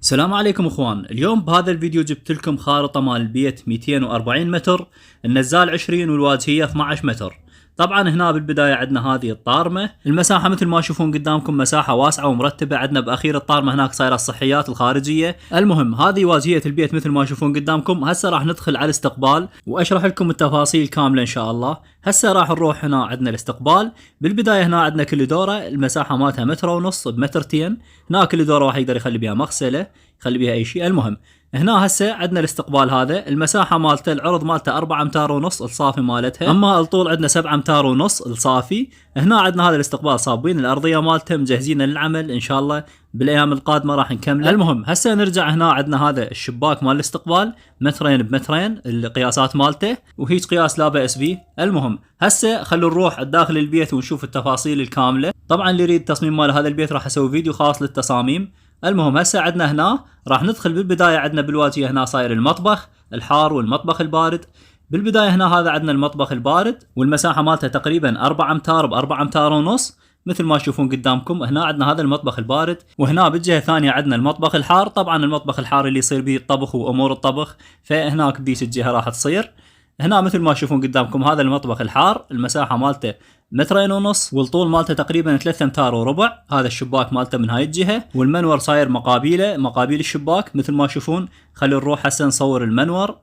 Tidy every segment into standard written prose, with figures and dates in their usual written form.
السلام عليكم اخوان. اليوم بهذا الفيديو جبت لكم خارطة مال البيت 240 متر، النزال 20 والواجهية 12 متر. طبعا هنا بالبداية عندنا هذه الطارمة، المساحة مثل ما تشوفون قدامكم مساحة واسعة ومرتبة. عندنا باخير الطارمة هناك صايرة الصحيات الخارجية. المهم هذه واجهية البيت مثل ما تشوفون قدامكم. هسه راح ندخل على الاستقبال واشرح لكم التفاصيل كاملة ان شاء الله. هسه راح نروح هنا عندنا الاستقبال. بالبداية هنا عندنا كل دورة المساحة مالتها متر ونص بمترتين. هنا كل دورة واحد يقدر يخلي بيها مغسلة، يخلي بيها اي شيء. المهم هنا هسه عندنا الاستقبال، هذا المساحة مالته العرض مالته 4 امتار ونص الصافي مالتها، اما الطول عندنا 7 امتار ونص الصافي. هنا عندنا هذا الاستقبال صابين الارضية مالته مجهزين للعمل ان شاء الله بالايام القادمة راح نكمل. المهم هسه نرجع هنا عندنا هذا الشباك مال الاستقبال مترين بمترين القياسات مالته، وهيج قياس لا بأس به. المهم هسه خلوا نروح داخل البيت ونشوف التفاصيل الكاملة. طبعا اللي يريد تصميم مال هذا البيت راح اسوي فيديو خاص للتصاميم. المهم هسه عندنا هنا راح ندخل بالبداية عندنا بالواجهة هنا صاير المطبخ الحار والمطبخ البارد. بالبداية هنا هذا عندنا المطبخ البارد والمساحة مالته تقريبا 4 امتار ب4 امتار ونص مثل ما تشوفون قدامكم. هنا عندنا هذا المطبخ البارد، وهنا بالجهة الثانية عندنا المطبخ الحار. طبعا المطبخ الحار اللي يصير به الطبخ وامور الطبخ، فهناك بديش الجهة راح تصير. هنا مثل ما تشوفون قدامكم هذا المطبخ الحار، المساحة مالته مترين ونص والطول مالته تقريبا 3 امتار وربع. هذا الشباك مالته من هاي الجهة، والمنور صاير مقابيل الشباك مثل ما تشوفون. خلينا نروح هسه نصور المنور.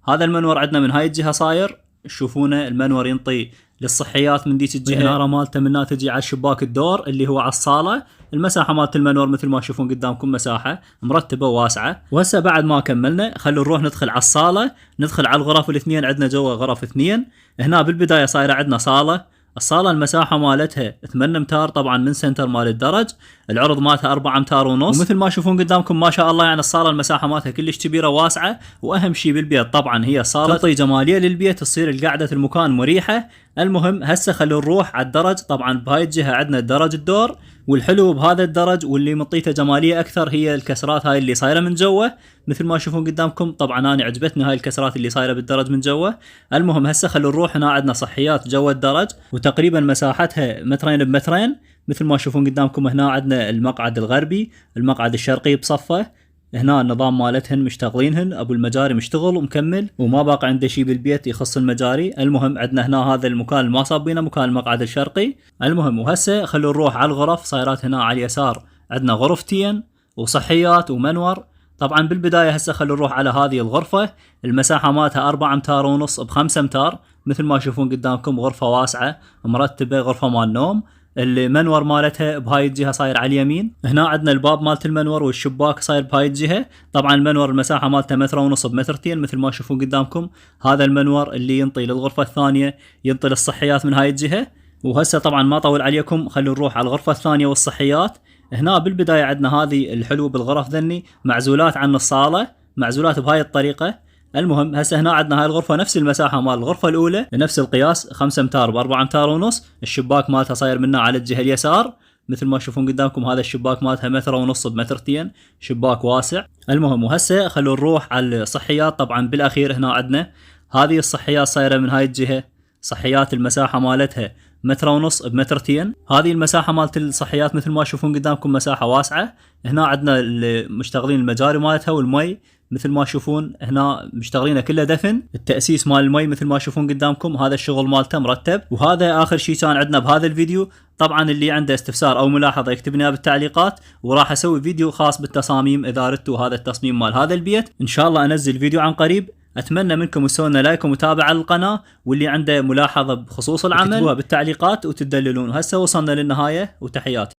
هذا المنور عندنا من هاي الجهة صاير، تشوفونه المنور ينطي للصحيات من ديك الجهة. النارة مالته منها تجي على الشباك الدور اللي هو على الصالة. المساحة مالت المنور مثل ما تشوفون قدامكم مساحة مرتبة وواسعة. وهسه بعد ما كملنا خلوا نروح ندخل على الصالة، ندخل على الغرف الاثنين. عندنا جوا غرف اثنين. هنا بالبداية صايرة عندنا صالة. الصالة المساحة مالتها 8 امتار طبعا من سنتر مال الدرج، العرض مالتها 4 امتار ونص. ومثل ما تشوفون قدامكم ما شاء الله يعني الصالة المساحة مالتها كلش كبيرة واسعة. واهم شيء بالبيت طبعا هي الصالة تعطي جمالية للبيت، تصير القعدة المكان مريحة. المهم هسه خلوا نروح على الدرج. طبعا بهاي الجهة عندنا الدرج الدور، والحلو بهذا الدرج واللي مطيته جمالية اكثر هي الكسرات هاي اللي صايرة من جوا مثل ما تشوفون قدامكم. طبعا انا عجبتني هاي الكسرات اللي صايرة بالدرج من جوا. المهم هسه خلوا نروح. هنا عندنا صحيات جوا الدرج وتقريبا مساحتها مترين بمترين مثل ما تشوفون قدامكم. هنا عندنا المقعد الغربي، المقعد الشرقي بصفه. هنا النظام مالتهن مشتغلينهن، ابو المجاري مشتغل ومكمل وما باقي عنده شيء بالبيت يخص المجاري. المهم عندنا هنا هذا المكان اللي ما صابينه مكان المقعد الشرقي. المهم وهسه خلوا نروح على الغرف. صايرات هنا على اليسار عندنا غرفتين وصحيات ومنور. طبعا بالبداية هسه خلوا نروح على هذه الغرفة، المساحة مالتها 4 امتار ونص ب5 امتار مثل ما تشوفون قدامكم. غرفة واسعة مرتبة، غرفة مال نوم. المنور مالتها بهاي الجهة صاير على اليمين. هنا عندنا الباب مالت المنور والشباك صاير بهاي الجهة. طبعا المنور المساحة مالته متر ونص بمترتين مثل ما تشوفون قدامكم. هذا المنور اللي ينطي للغرفة الثانية، ينطي للصحيات من هاي الجهة. وهسه طبعا ما طول عليكم خلوا نروح على الغرفة الثانية والصحيات. هنا بالبداية عندنا هذه الحلو بالغرف ذني معزولات عن الصالة، معزولات بهاي الطريقة. المهم هسه هنا عندنا هاي الغرفة نفس المساحة مال الغرفة الأولى، نفس القياس 5 امتار ب4 امتار ونص. الشباك مالتها صاير منها على الجهة اليسار مثل ما تشوفون قدامكم. هذا الشباك مالتها متر ونص بمترتين، شباك واسع. المهم وهسه خلوا نروح على الصحيات. طبعا بالأخير هنا عندنا هذه الصحيات صايرة من هاي الجهة، صحيات المساحة مالتها متر ونص بمترتين. هذه المساحة مالت الصحيات مثل ما تشوفون قدامكم مساحة واسعة. هنا عندنا مشتغلين المجاري مالتها والمي مثل ما تشوفون. هنا مشتغلينه كله دفن، التأسيس مال المي مثل ما تشوفون قدامكم. هذا الشغل مالته مرتب. وهذا آخر شيء كان عندنا بهذا الفيديو. طبعا اللي عنده استفسار أو ملاحظة يكتب لنا بالتعليقات، وراح أسوي فيديو خاص بالتصاميم إذا ردتوا هذا التصميم مال هذا البيت. إن شاء الله أنزل فيديو عن قريب. أتمنى منكم تسوون لنا لايك ومتابعة للقناة، واللي عنده ملاحظة بخصوص العمل تكتبوها بالتعليقات وتدللون. هسه وصلنا للنهاية وتحياتي.